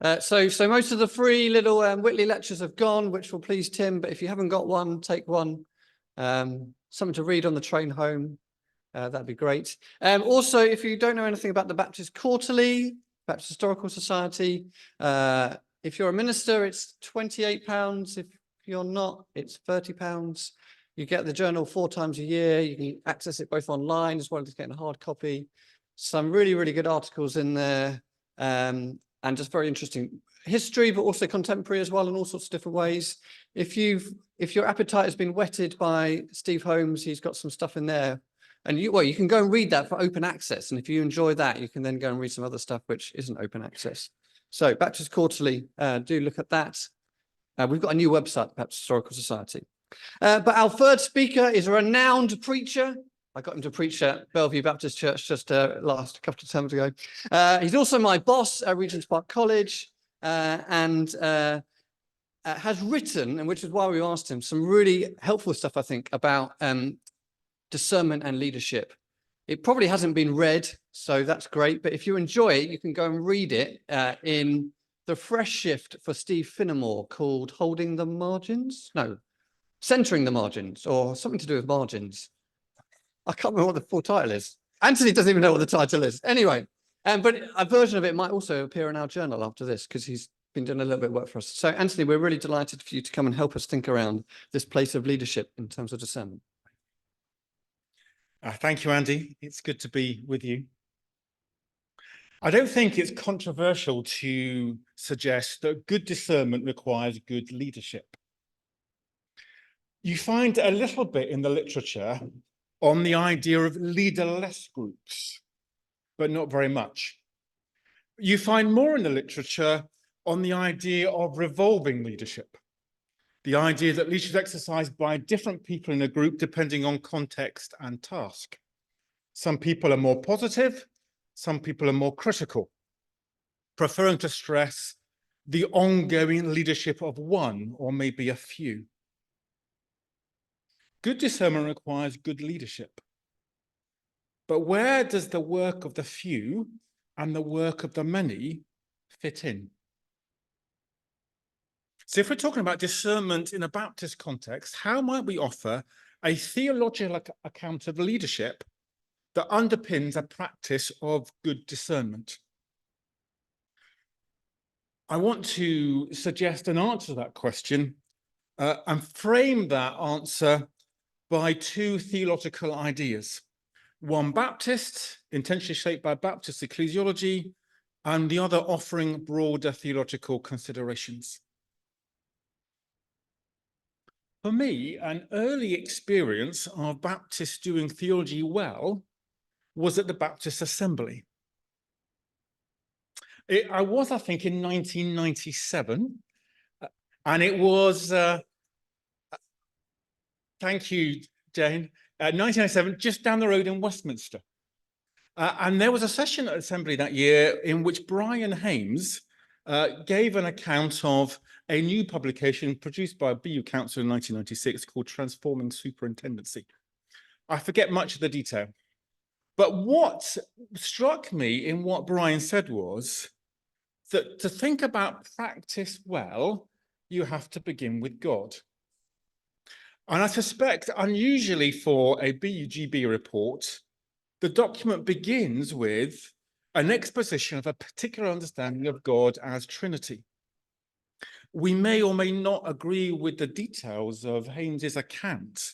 So most of the free little Whitley lectures have gone, which will please Tim. But if you haven't got one, take one. Something to read on the train home. That'd be great. Also, if you don't know anything about the Baptist Quarterly, Baptist Historical Society, if you're a minister, it's £28. If you're not, it's £30. You get the journal 4 times a year. You can access it both online as well as getting a hard copy. Some really, really good articles in there. And just very interesting history, but also contemporary as well in all sorts of different ways. If your appetite has been whetted by Steve Holmes, he's got some stuff in there. And you can go and read that for open access. And if you enjoy that, you can then go and read some other stuff which isn't open access. So Baptist Quarterly, do look at that. We've got a new website, Baptist Historical Society. But our third speaker is a renowned preacher. I got him to preach at Bellevue Baptist Church just last couple of terms ago. He's also my boss at Regent's Park College and has written, and which is why we asked him, some really helpful stuff, I think, about discernment and leadership. It probably hasn't been read, so that's great. But if you enjoy it, you can go and read it in the fresh shift for Steve Finnemore called Holding the Margins? No, Centering the Margins, or something to do with margins. I can't remember what the full title is. Anthony doesn't even know what the title is. Anyway, but a version of it might also appear in our journal after this because he's been doing a little bit of work for us. So Anthony, we're really delighted for you to come and help us think around this place of leadership in terms of discernment. Thank you, Andy. It's good to be with you. I don't think it's controversial to suggest that good discernment requires good leadership. You find a little bit in the literature on the idea of leaderless groups, but not very much. You find more in the literature on the idea of revolving leadership, the idea that leadership is exercised by different people in a group depending on context and task. Some people are more positive, some people are more critical, preferring to stress the ongoing leadership of one or maybe a few. Good discernment requires good leadership. But where does the work of the few and the work of the many fit in? So if we're talking about discernment in a Baptist context, how might we offer a theological account of leadership that underpins a practice of good discernment? I want to suggest an answer to that question and frame that answer by 2 theological ideas. One Baptist, intentionally shaped by Baptist ecclesiology, and the other offering broader theological considerations. For me, an early experience of Baptists doing theology well was at the Baptist Assembly. I think, in 1997, and it was, thank you, Jane, 1997, just down the road in Westminster. And there was a session at Assembly that year in which Brian Hames gave an account of a new publication produced by BU Council in 1996 called Transforming Superintendency. I forget much of the detail, but what struck me in what Brian said was that to think about practice well, you have to begin with God. And I suspect, unusually for a BUGB report, the document begins with an exposition of a particular understanding of God as Trinity. We may or may not agree with the details of Hames's account,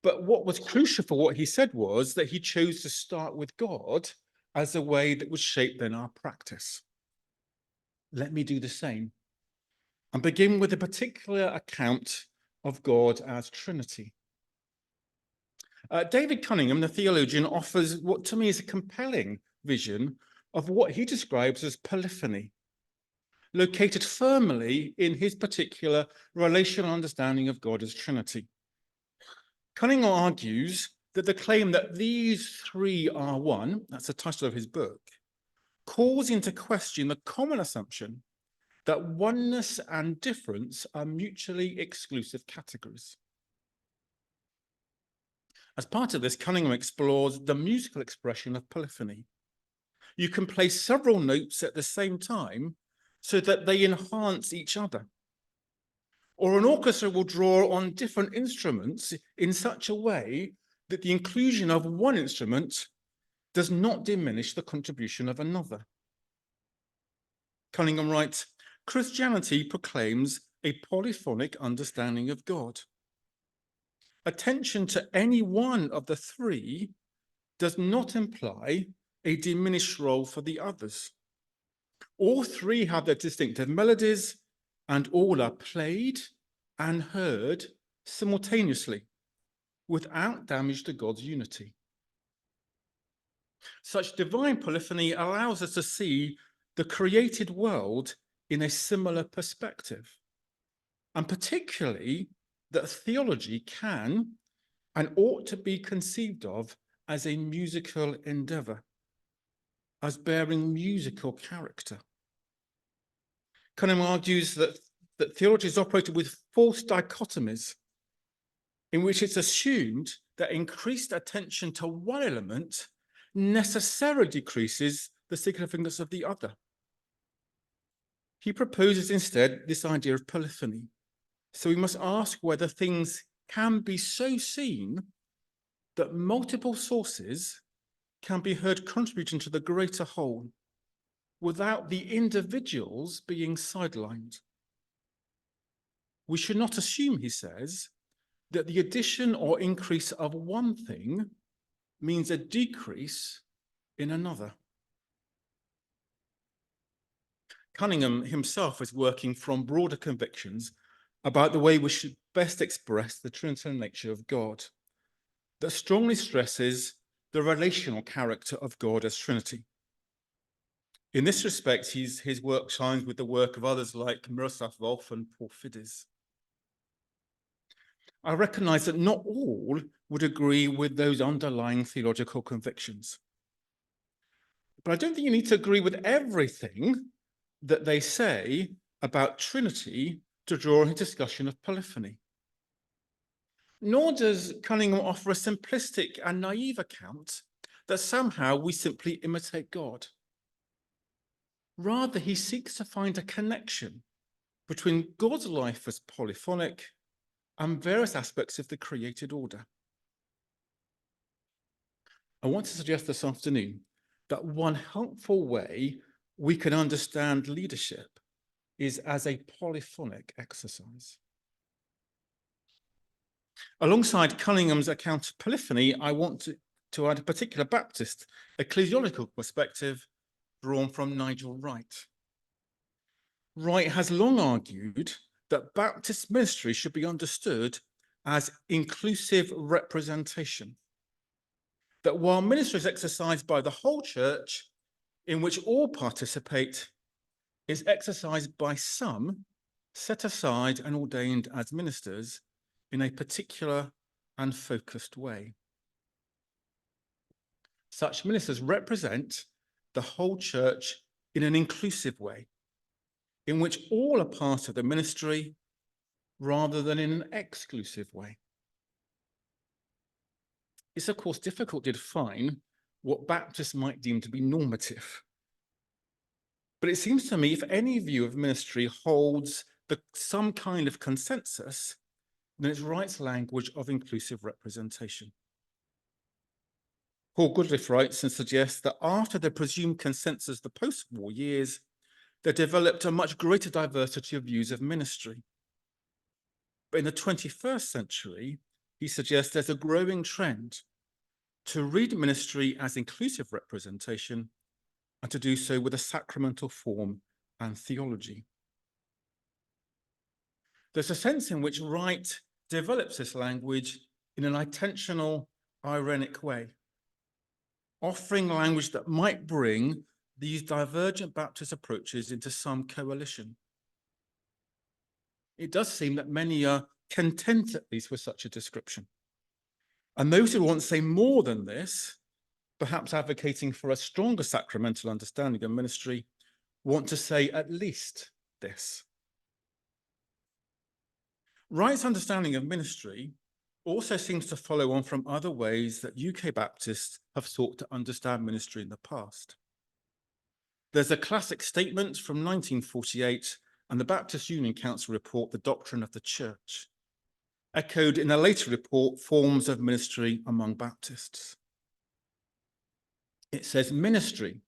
but what was crucial for what he said was that he chose to start with God as a way that would shape then our practice. Let me do the same and begin with a particular account of God as Trinity. David Cunningham, the theologian, offers what to me is a compelling vision of what he describes as polyphony, located firmly in his particular relational understanding of God as Trinity. Cunningham argues that the claim that these 3 are one, that's the title of his book, calls into question the common assumption that oneness and difference are mutually exclusive categories. As part of this, Cunningham explores the musical expression of polyphony. You can play several notes at the same time so that they enhance each other. Or an orchestra will draw on different instruments in such a way that the inclusion of one instrument does not diminish the contribution of another. Cunningham writes, Christianity proclaims a polyphonic understanding of God. Attention to any one of the three does not imply a diminished role for the others. All three have their distinctive melodies, and all are played and heard simultaneously without damage to God's unity. Such divine polyphony allows us to see the created world in a similar perspective, and particularly that theology can and ought to be conceived of as a musical endeavor, as bearing musical character. Cunningham argues that theology is operated with false dichotomies, in which it's assumed that increased attention to one element necessarily decreases the significance of the other. He proposes instead this idea of polyphony. So we must ask whether things can be so seen that multiple sources can be heard contributing to the greater whole without the individuals being sidelined. We should not assume, he says, that the addition or increase of one thing means a decrease in another. Cunningham himself is working from broader convictions about the way we should best express the Trinitarian nature of God, that strongly stresses the relational character of God as Trinity. In this respect, his work shines with the work of others like Miroslav Volf and Paul Fides. I recognize that not all would agree with those underlying theological convictions. But I don't think you need to agree with everything that they say about Trinity to draw a discussion of polyphony. Nor does Cunningham offer a simplistic and naive account that somehow we simply imitate God. Rather, he seeks to find a connection between God's life as polyphonic and various aspects of the created order. I want to suggest this afternoon that one helpful way we can understand leadership is as a polyphonic exercise. Alongside Cunningham's account of polyphony, I want to add a particular Baptist ecclesiological perspective drawn from Nigel Wright. Wright has long argued that Baptist ministry should be understood as inclusive representation. That while ministry is exercised by the whole church, in which all participate, is exercised by some set aside and ordained as ministers in a particular and focused way. Such ministers represent the whole church in an inclusive way, in which all are part of the ministry rather than in an exclusive way. It's, of course, difficult to define what Baptists might deem to be normative. But it seems to me if any view of ministry holds some kind of consensus, then it's Wright's language of inclusive representation. Paul Goodliff writes and suggests that after the presumed consensus of the post-war years, there developed a much greater diversity of views of ministry. But in the 21st century, he suggests there's a growing trend to read ministry as inclusive representation and to do so with a sacramental form and theology. There's a sense in which Wright develops this language in an intentional, ironic way, offering language that might bring these divergent Baptist approaches into some coalition. It does seem that many are content, at least, with such a description. And those who want to say more than this, perhaps advocating for a stronger sacramental understanding of ministry, want to say at least this. Wright's understanding of ministry also seems to follow on from other ways that UK Baptists have sought to understand ministry in the past. There's a classic statement from 1948 and the Baptist Union Council report, The Doctrine of the Church, echoed in a later report, Forms of Ministry Among Baptists. It says, ministry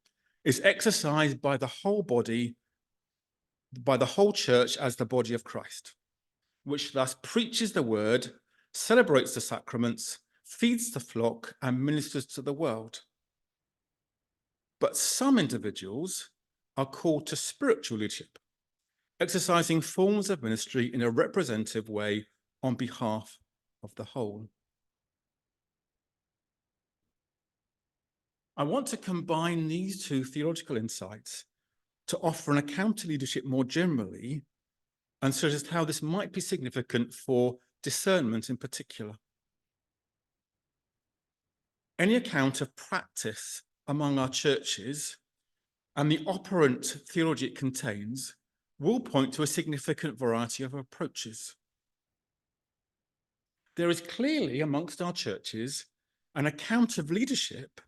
is exercised by the whole body, by the whole church as the body of Christ, which thus preaches the word, celebrates the sacraments, feeds the flock, and ministers to the world. But some individuals are called to spiritual leadership, exercising forms of ministry in a representative way on behalf of the whole. I want to combine these two theological insights to offer an account of leadership more generally and suggest how this might be significant for discernment in particular. Any account of practice among our churches and the operant theology it contains will point to a significant variety of approaches. There is clearly amongst our churches an account of leadership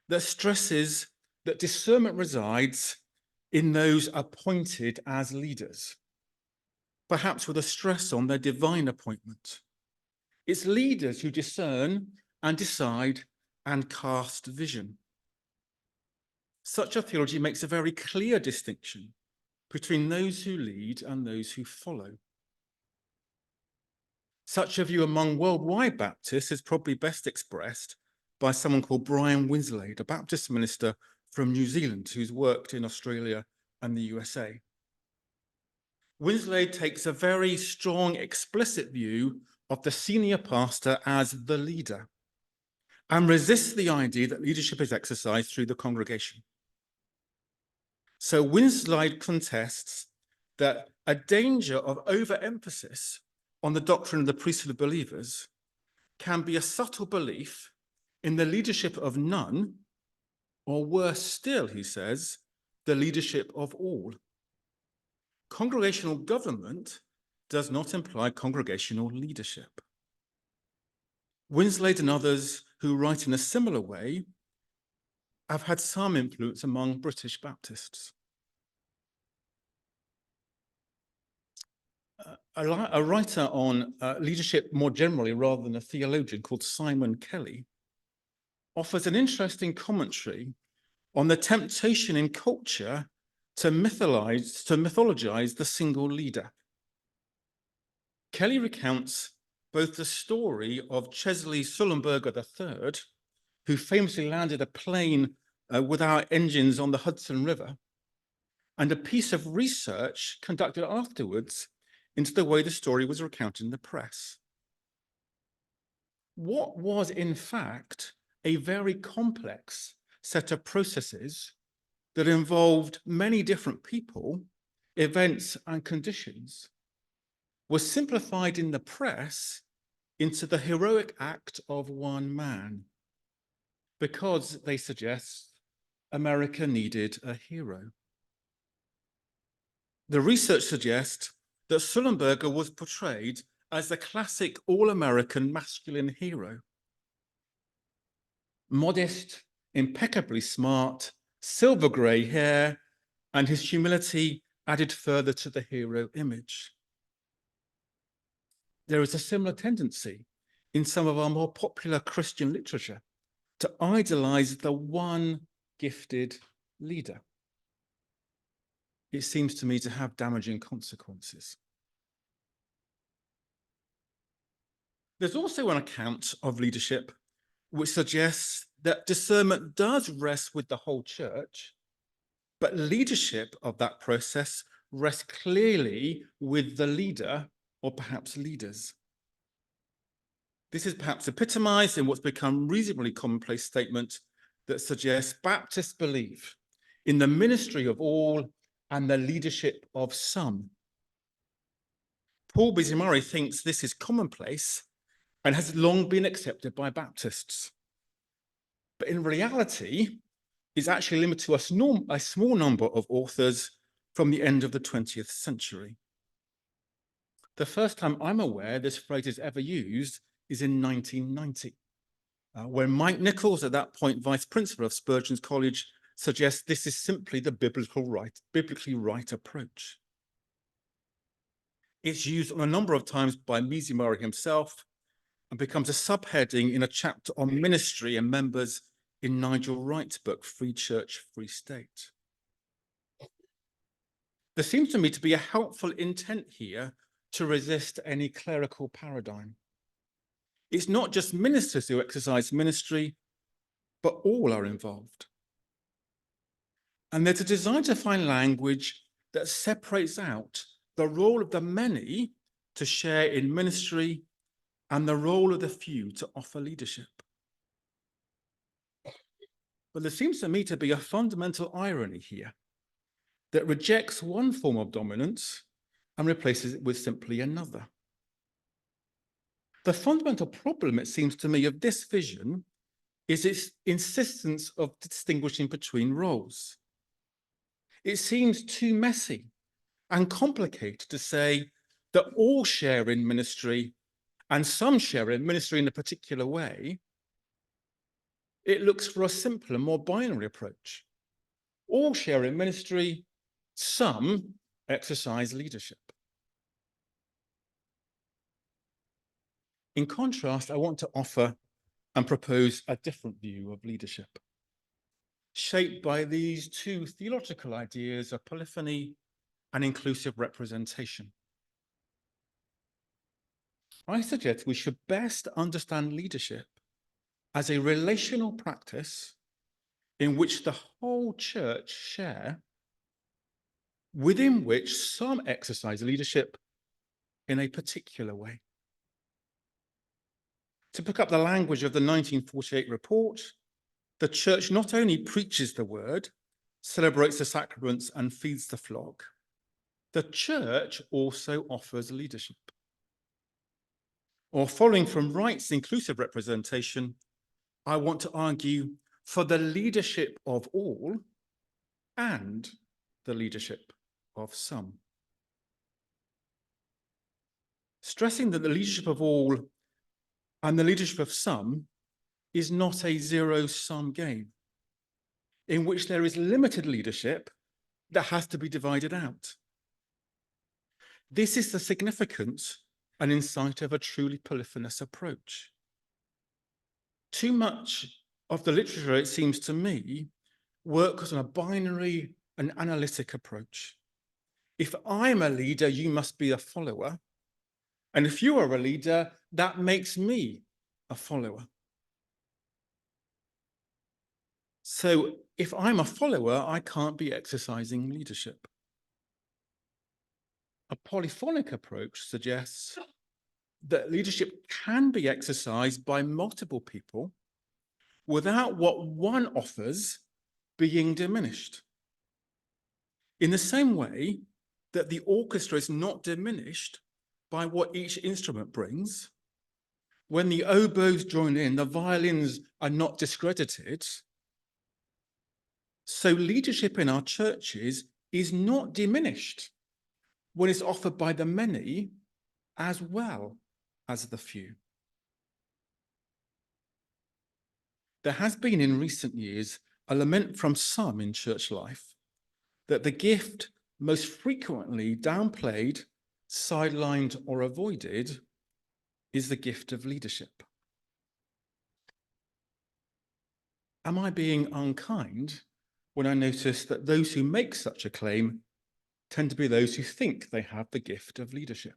that stresses that discernment resides in those appointed as leaders, perhaps with a stress on their divine appointment. It's leaders who discern and decide and cast vision. Such a theology makes a very clear distinction between those who lead and those who follow. Such a view among worldwide Baptists is probably best expressed by someone called Brian Winslade, a Baptist minister from New Zealand who's worked in Australia and the USA. Winslade takes a very strong, explicit view of the senior pastor as the leader and resists the idea that leadership is exercised through the congregation. So Winslade contests that a danger of overemphasis on the doctrine of the priesthood of believers can be a subtle belief in the leadership of none, or worse still, he says, the leadership of all. Congregational government does not imply congregational leadership. Winslade and others who write in a similar way have had some influence among British Baptists. A writer on leadership more generally, rather than a theologian, called Simon Kelly, offers an interesting commentary on the temptation in culture to mythologize the single leader. Kelly recounts both the story of Chesley Sullenberger III, who famously landed a plane without engines on the Hudson River, and a piece of research conducted afterwards into the way the story was recounted in the press. What was, in fact, a very complex set of processes that involved many different people, events, and conditions was simplified in the press into the heroic act of one man, because, they suggest, America needed a hero. The research suggests that Sullenberger was portrayed as the classic all-American masculine hero. Modest, impeccably smart, silver grey hair, and his humility added further to the hero image. There is a similar tendency in some of our more popular Christian literature to idolize the one gifted leader. It seems to me to have damaging consequences. There's also an account of leadership which suggests that discernment does rest with the whole church, but leadership of that process rests clearly with the leader, or perhaps leaders. This is perhaps epitomized in what's become reasonably commonplace statement that suggests Baptists believe in the ministry of all and the leadership of some. Paul Busy-Murray thinks this is commonplace and has long been accepted by Baptists. But in reality, it's actually limited to a small number of authors from the end of the 20th century. The first time I'm aware this phrase is ever used is in 1990, when Mike Nichols, at that point vice principal of Spurgeon's College, suggests this is simply the biblically right approach. It's used on a number of times by Mizimari himself and becomes a subheading in a chapter on ministry and members in Nigel Wright's book, Free Church, Free State. There seems to me to be a helpful intent here to resist any clerical paradigm. It's not just ministers who exercise ministry, but all are involved. And there's a desire to find language that separates out the role of the many to share in ministry and the role of the few to offer leadership. But there seems to me to be a fundamental irony here that rejects one form of dominance and replaces it with simply another. The fundamental problem, it seems to me, of this vision is its insistence of distinguishing between roles. It seems too messy and complicated to say that all share in ministry and some share in ministry in a particular way. It looks for a simpler, more binary approach. All share in ministry, some exercise leadership. In contrast, I want to offer and propose a different view of leadership, shaped by these two theological ideas of polyphony and inclusive representation. I suggest we should best understand leadership as a relational practice in which the whole church share, within which some exercise leadership in a particular way. To pick up the language of the 1948 report, the church not only preaches the word, celebrates the sacraments, and feeds the flock, the church also offers leadership. Or following from Wright's inclusive representation, I want to argue for the leadership of all and the leadership of some. Stressing that the leadership of all and the leadership of some is not a zero-sum game in which there is limited leadership that has to be divided out. This is the significance and insight of a truly polyphonous approach. Too much of the literature, it seems to me, works on a binary and analytic approach. If I'm a leader, you must be a follower. And if you are a leader, that makes me a follower. So if I'm a follower, I can't be exercising leadership. A polyphonic approach suggests that leadership can be exercised by multiple people without what one offers being diminished. In the same way that the orchestra is not diminished by what each instrument brings, when the oboes join in, the violins are not discredited. So leadership in our churches is not diminished when it's offered by the many as well as the few. There has been in recent years a lament from some in church life that the gift most frequently downplayed, sidelined, or avoided is the gift of leadership. Am I being unkind when I notice that those who make such a claim tend to be those who think they have the gift of leadership?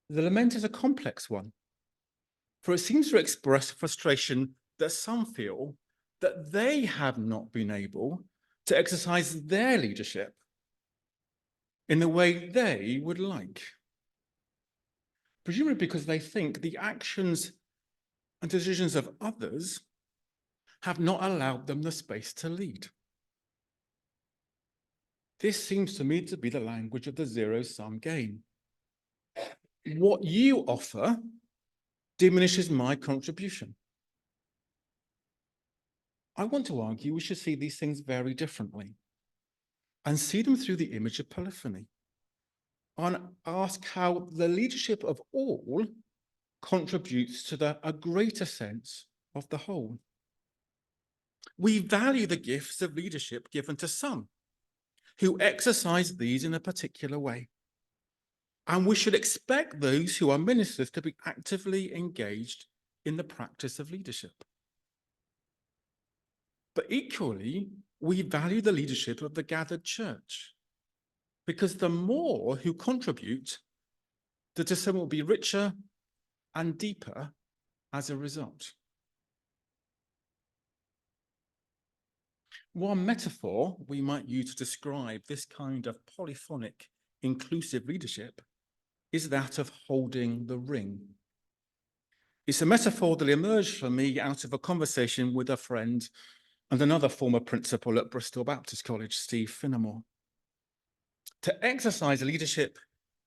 The lament is a complex one, for it seems to express frustration that some feel that they have not been able to exercise their leadership in the way they would like. Presumably because they think the actions and decisions of others have not allowed them the space to lead. This seems to me to be the language of the zero-sum game. What you offer diminishes my contribution. I want to argue we should see these things very differently and see them through the image of polyphony and ask how the leadership of all contributes to a greater sense of the whole. we value the gifts of leadership given to some who exercise these in a particular way. And we should expect those who are ministers to be actively engaged in the practice of leadership. But equally, we value the leadership of the gathered church, because the more who contribute, the discernment will be richer and deeper as a result. One metaphor we might use to describe this kind of polyphonic, inclusive leadership is that of holding the ring. It's a metaphor that emerged for me out of a conversation with a friend and another former principal at Bristol Baptist College, Steve Finnemore. To exercise leadership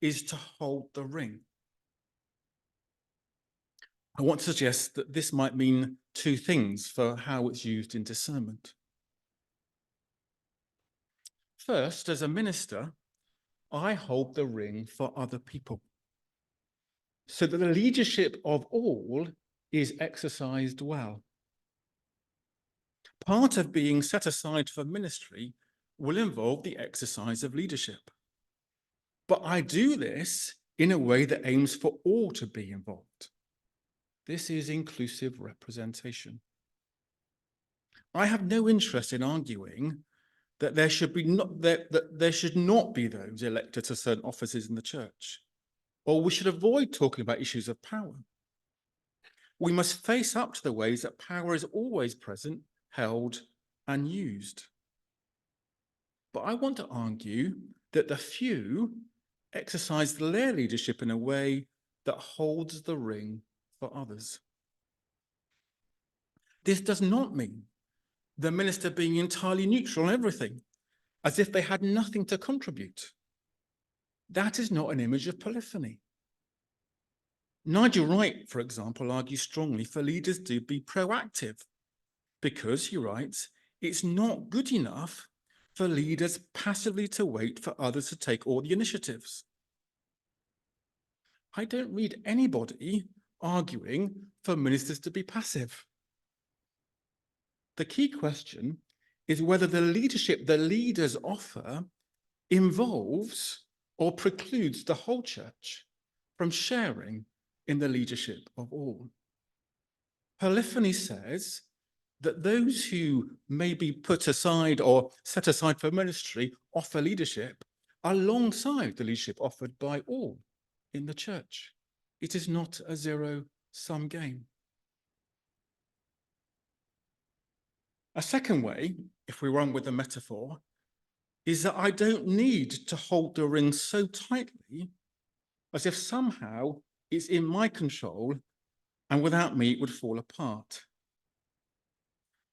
is to hold the ring. I want to suggest that this might mean two things for how it's used in discernment. First, as a minister, I hold the ring for other people, so that the leadership of all is exercised well. Part of being set aside for ministry will involve the exercise of leadership. But I do this in a way that aims for all to be involved. This is inclusive representation. I have no interest in arguing that there should not be those elected to certain offices in the church, or we should avoid talking about issues of power. We must face up to the ways that power is always present, held, and used. But I want to argue that the few exercise their leadership in a way that holds the ring for others. This does not mean the minister being entirely neutral on everything, as if they had nothing to contribute. That is not an image of polyphony. Nigel Wright, for example, argues strongly for leaders to be proactive, because, he writes, it's not good enough for leaders passively to wait for others to take all the initiatives. I don't read anybody arguing for ministers to be passive. The key question is whether the leadership the leaders offer involves or precludes the whole church from sharing in the leadership of all. Polyphony says that those who may be put aside or set aside for ministry offer leadership alongside the leadership offered by all in the church. It is not a zero-sum game. A second way, if we run with the metaphor, is that I don't need to hold the ring so tightly as if somehow it's in my control and without me it would fall apart.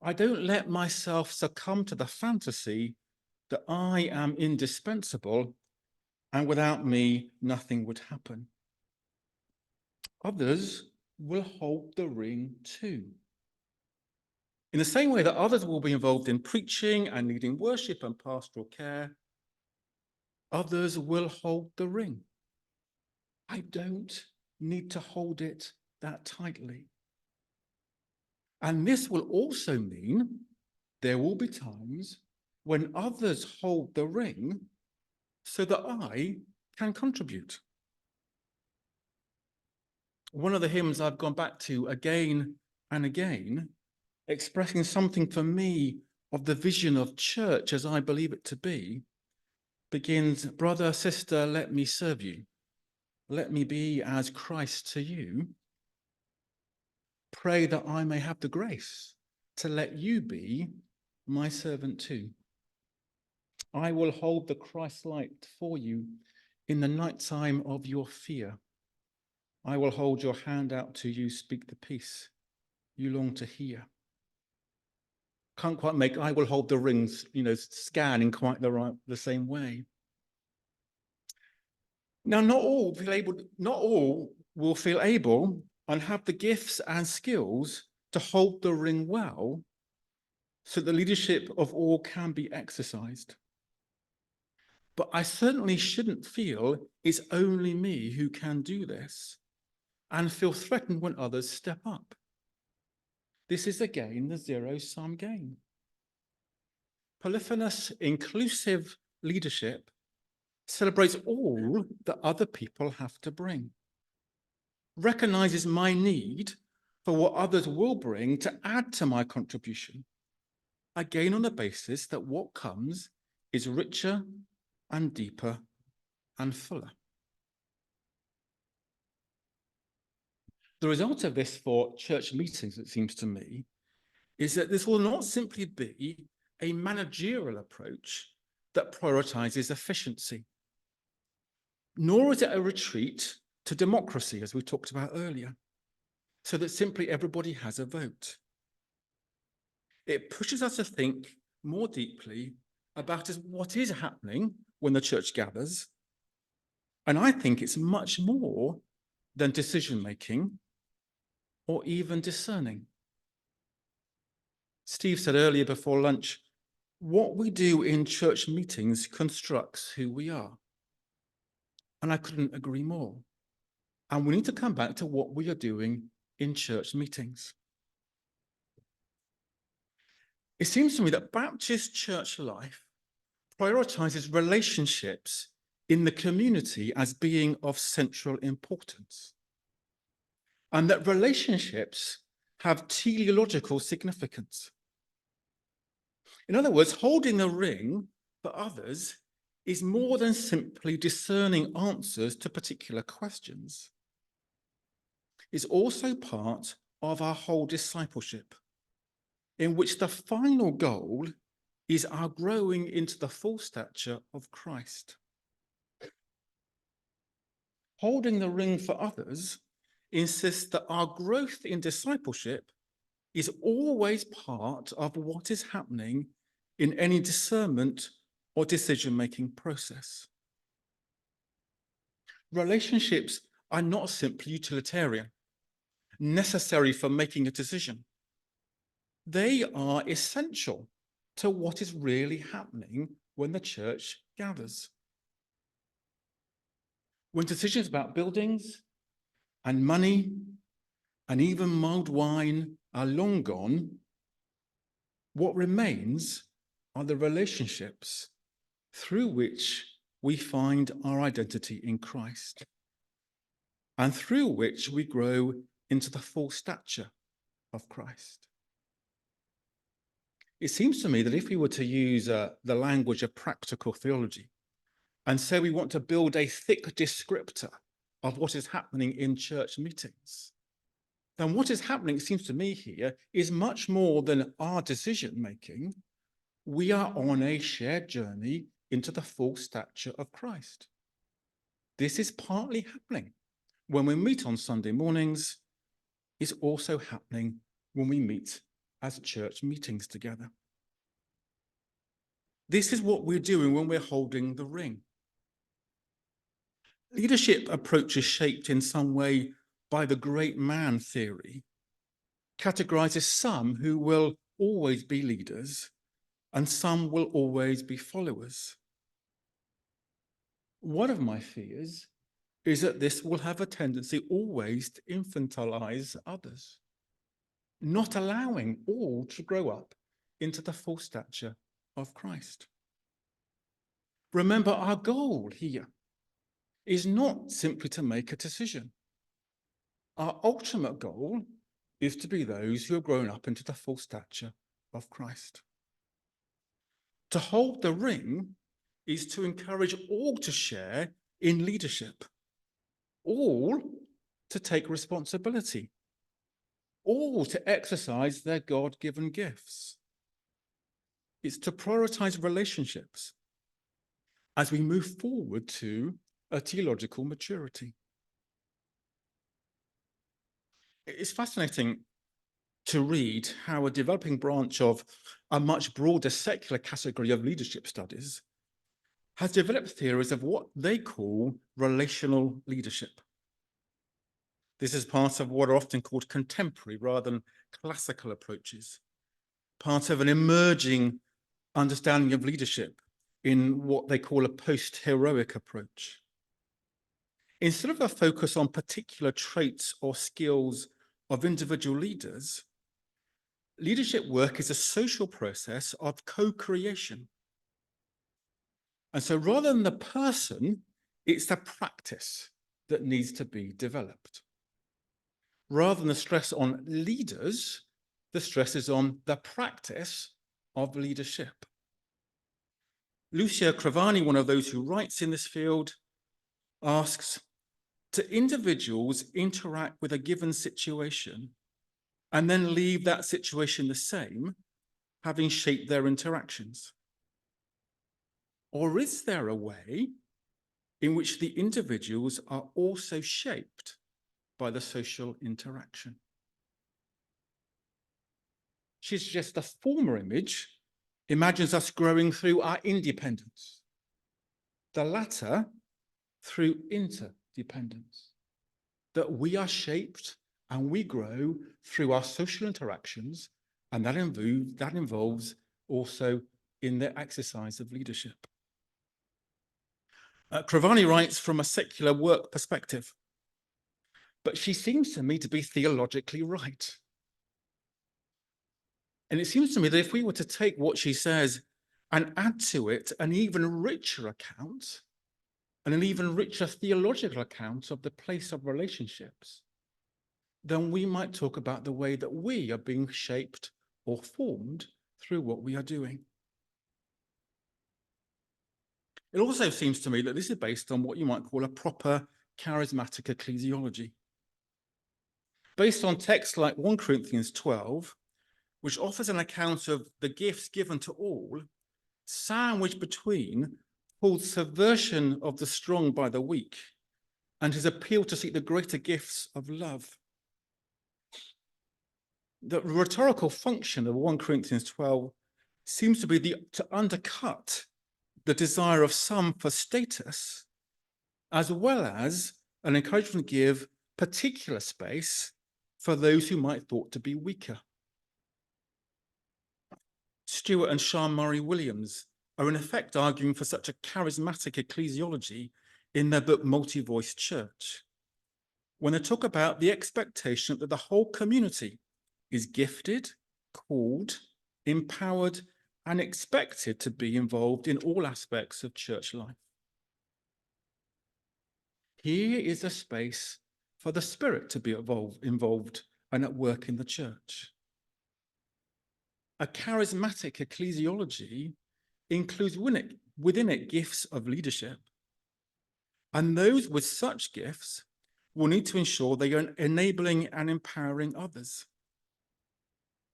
I don't let myself succumb to the fantasy that I am indispensable and without me nothing would happen. Others will hold the ring too. In the same way that others will be involved in preaching and leading worship and pastoral care, others will hold the ring. I don't need to hold it that tightly. And this will also mean there will be times when others hold the ring so that I can contribute. One of the hymns I've gone back to again and again, expressing something for me of the vision of church as I believe it to be, begins, "Brother, sister, let me serve you. Let me be as Christ to you. Pray that I may have the grace to let you be my servant too. I will hold the Christ light for you in the nighttime of your fear. I will hold your hand out to you, speak the peace you long to hear." Can't quite make "I will hold the rings," scan in quite the same way. Now, not all will feel able and have the gifts and skills to hold the ring well, so the leadership of all can be exercised. But I certainly shouldn't feel it's only me who can do this and feel threatened when others step up. This is again the zero-sum game. Polyphonous, inclusive leadership celebrates all that other people have to bring, recognizes my need for what others will bring to add to my contribution, again on the basis that what comes is richer and deeper and fuller. The result of this for church meetings, it seems to me, is that this will not simply be a managerial approach that prioritizes efficiency, nor is it a retreat to democracy, as we talked about earlier, so that simply everybody has a vote. It pushes us to think more deeply about what is happening when the church gathers. And I think it's much more than decision-making or even discerning. Steve said earlier before lunch, what we do in church meetings constructs who we are. And I couldn't agree more. And we need to come back to what we are doing in church meetings. It seems to me that Baptist church life prioritizes relationships in the community as being of central importance, and that relationships have teleological significance. In other words, holding the ring for others is more than simply discerning answers to particular questions. It's also part of our whole discipleship, in which the final goal is our growing into the full stature of Christ. Holding the ring for others insists that our growth in discipleship is always part of what is happening in any discernment or decision-making process. Relationships are not simply utilitarian, necessary for making a decision. They are essential to what is really happening when the church gathers. When decisions about buildings and money and even mulled wine are long gone, what remains are the relationships through which we find our identity in Christ and through which we grow into the full stature of Christ. It seems to me that if we were to use the language of practical theology and say we want to build a thick descriptor of what is happening in church meetings, then what is happening, it seems to me here, is much more than our decision-making. We are on a shared journey into the full stature of Christ. This is partly happening when we meet on Sunday mornings. It's also happening when we meet as church meetings together. This is what we're doing when we're holding the ring. Leadership approach is shaped in some way by the great man theory, categorizes some who will always be leaders and some will always be followers. One of my fears is that this will have a tendency always to infantilize others, not allowing all to grow up into the full stature of Christ. Remember, our goal here is not simply to make a decision. Our ultimate goal is to be those who have grown up into the full stature of Christ. To hold the ring is to encourage all to share in leadership, all to take responsibility, all to exercise their God-given gifts. It's to prioritize relationships as we move forward to a theological maturity. It's fascinating to read how a developing branch of a much broader secular category of leadership studies has developed theories of what they call relational leadership. This is part of what are often called contemporary rather than classical approaches, part of an emerging understanding of leadership in what they call a post-heroic approach. Instead of a focus on particular traits or skills of individual leaders, leadership work is a social process of co-creation. And so rather than the person, it's the practice that needs to be developed. Rather than the stress on leaders, the stress is on the practice of leadership. Lucia Cravani, one of those who writes in this field, asks, do individuals interact with a given situation and then leave that situation the same, having shaped their interactions? Or is there a way in which the individuals are also shaped by the social interaction? She suggests the former image imagines us growing through our independence, the latter through interdependence, that we are shaped and we grow through our social interactions, and that involves also in the exercise of leadership. Cravani writes from a secular work perspective, but she seems to me to be theologically right. And it seems to me that if we were to take what she says and add to it an even richer account, and an even richer theological account of the place of relationships, then we might talk about the way that we are being shaped or formed through what we are doing. It also seems to me that this is based on what you might call a proper charismatic ecclesiology. Based on texts like 1 Corinthians 12, which offers an account of the gifts given to all, sandwiched between Paul's subversion of the strong by the weak and his appeal to seek the greater gifts of love. The rhetorical function of 1 Corinthians 12 seems to be to undercut the desire of some for status, as well as an encouragement to give particular space for those who might thought to be weaker. Stewart and Sean Murray Williams are in effect arguing for such a charismatic ecclesiology in their book Multi-Voiced Church, when they talk about the expectation that the whole community is gifted, called, empowered, and expected to be involved in all aspects of church life. Here is a space for the Spirit to be involved and at work in the church. A charismatic ecclesiology includes within it gifts of leadership, and those with such gifts will need to ensure they are enabling and empowering others.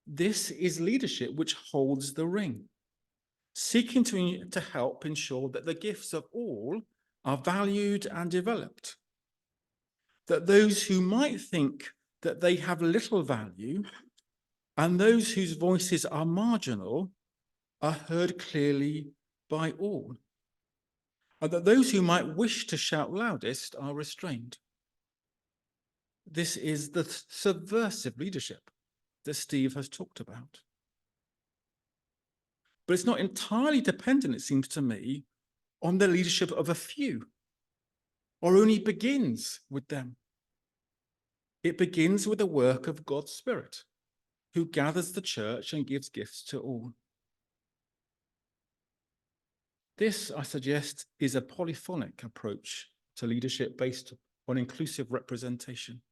This is leadership which holds the ring, seeking to help ensure that the gifts of all are valued and developed, that those who might think that they have little value and those whose voices are marginal are heard clearly by all, and that those who might wish to shout loudest are restrained. This is the subversive leadership that Steve has talked about. But it's not entirely dependent, it seems to me, on the leadership of a few, or only begins with them. It begins with the work of God's Spirit, who gathers the church and gives gifts to all. This, I suggest, is a polyphonic approach to leadership based on inclusive representation.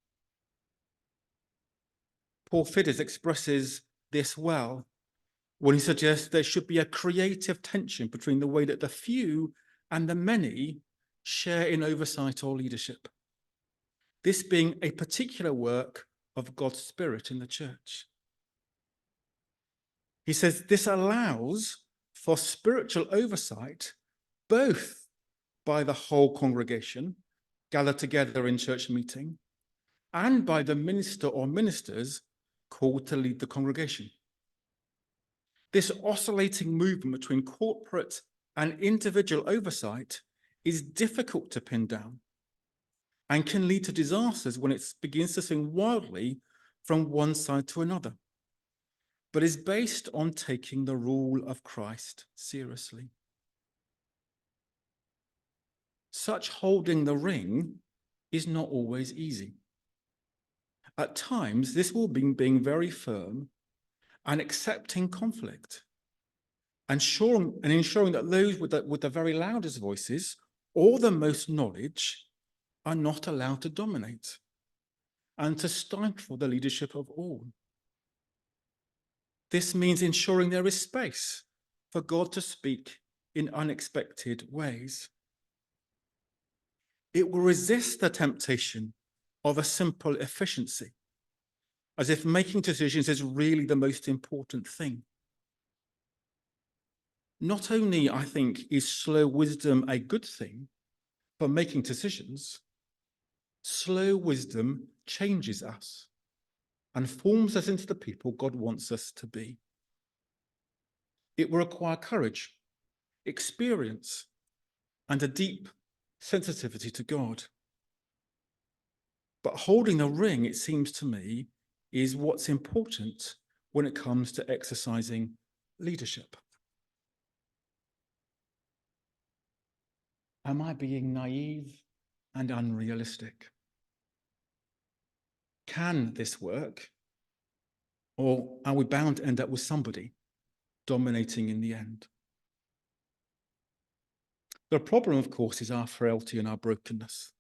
Paul Fidders expresses this well when he suggests there should be a creative tension between the way that the few and the many share in oversight or leadership, this being a particular work of God's Spirit in the church. He says this allows for spiritual oversight, both by the whole congregation gathered together in church meeting, and by the minister or ministers called to lead the congregation. This oscillating movement between corporate and individual oversight is difficult to pin down and can lead to disasters when it begins to swing wildly from one side to another, but is based on taking the rule of Christ seriously. Such holding the ring is not always easy. At times, this will be being very firm and accepting conflict, and ensuring that those with the very loudest voices or the most knowledge are not allowed to dominate and to stifle the leadership of all. This means ensuring there is space for God to speak in unexpected ways. It will resist the temptation of a simple efficiency, as if making decisions is really the most important thing. Not only, I think, is slow wisdom a good thing for making decisions, slow wisdom changes us and forms us into the people God wants us to be. It will require courage, experience, and a deep sensitivity to God. But holding the ring, it seems to me, is what's important when it comes to exercising leadership. Am I being naive and unrealistic? Can this work? Or are we bound to end up with somebody dominating in the end? The problem, of course, is our frailty and our brokenness.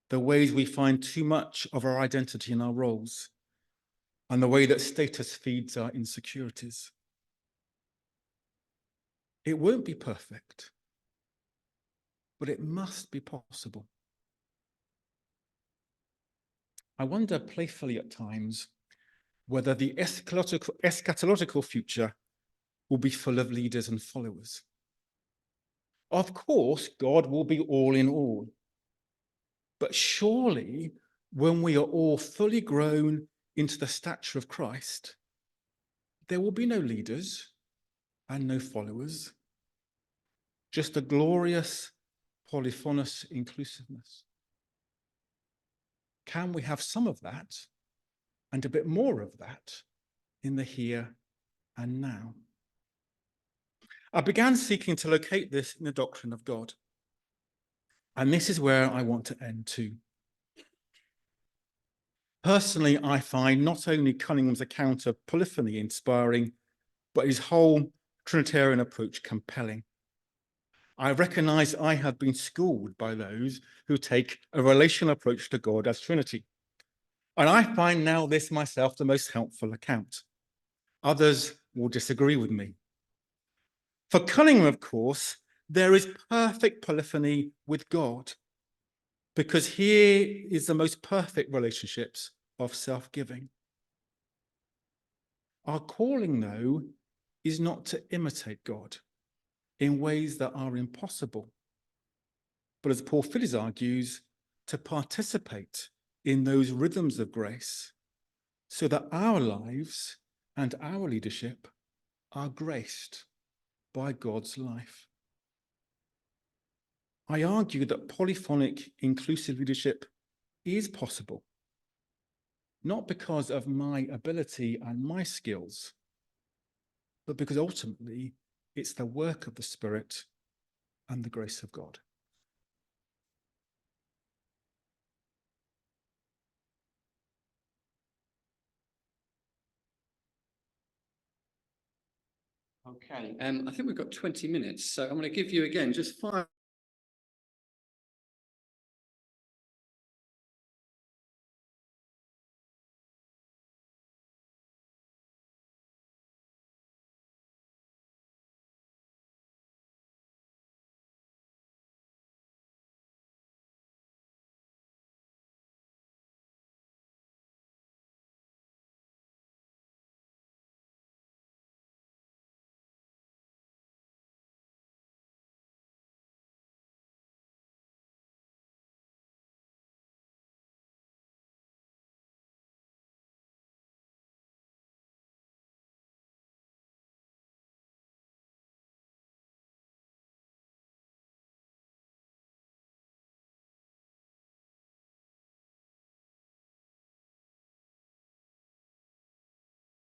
The ways we find too much of our identity in our roles, and the way that status feeds our insecurities. It won't be perfect, but it must be possible. I wonder playfully at times whether the eschatological future will be full of leaders and followers. Of course, God will be all in all. But surely, when we are all fully grown into the stature of Christ, there will be no leaders and no followers, just a glorious polyphonous inclusiveness. Can we have some of that and a bit more of that in the here and now? I began seeking to locate this in the doctrine of God. And this is where I want to end too. Personally, I find not only Cunningham's account of polyphony inspiring, but his whole Trinitarian approach compelling. I recognize I have been schooled by those who take a relational approach to God as Trinity. And I find now this myself the most helpful account. Others will disagree with me. For Cunningham, of course, there is perfect polyphony with God, because here is the most perfect relationships of self-giving. Our calling, though, is not to imitate God in ways that are impossible, but as Paul Phillips argues, to participate in those rhythms of grace so that our lives and our leadership are graced by God's life. I argue that polyphonic inclusive leadership is possible, not because of my ability and my skills, but because ultimately it's the work of the Spirit and the grace of God. Okay, I think we've got 20 minutes, so I'm going to give you again just 5